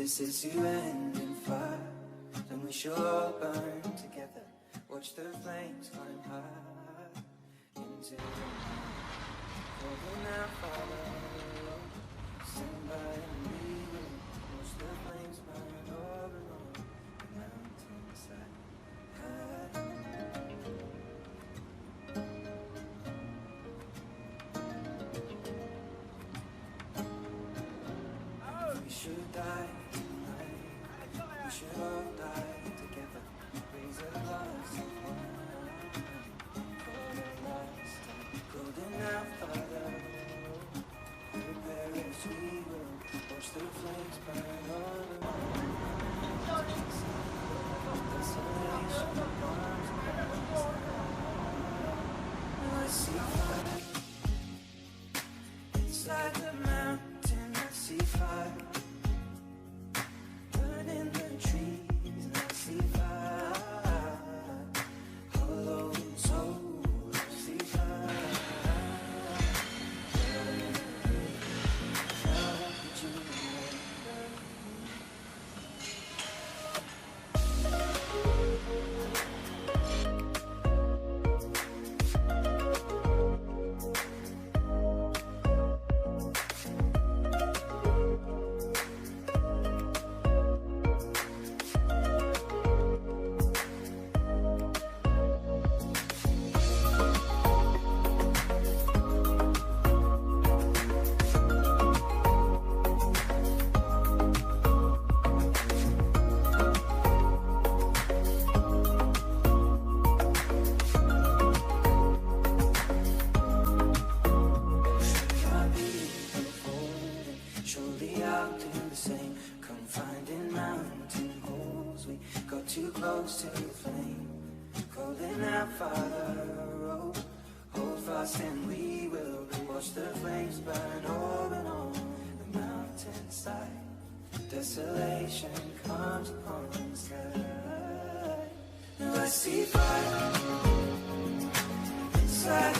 this is you and in fire, then we shall all burn together. Watch the flames climb high into the night. Holding our fire, stand by and we will watch the flames burn over on the mountainside. We should die tonight. We should all die together. Raise a glass of wine for the last time. Golden our Father, prepare as we will. Watch the flames burn all around. Desolation comes and I see fire. Inside the mountain I see fire. Burning the trees I see fire. Hollow soul I see fire. How could you too close to the flame, calling our Father, oh, hold fast and we will watch the flames burn over on the mountainside. Desolation comes upon the sky. Now I see fire inside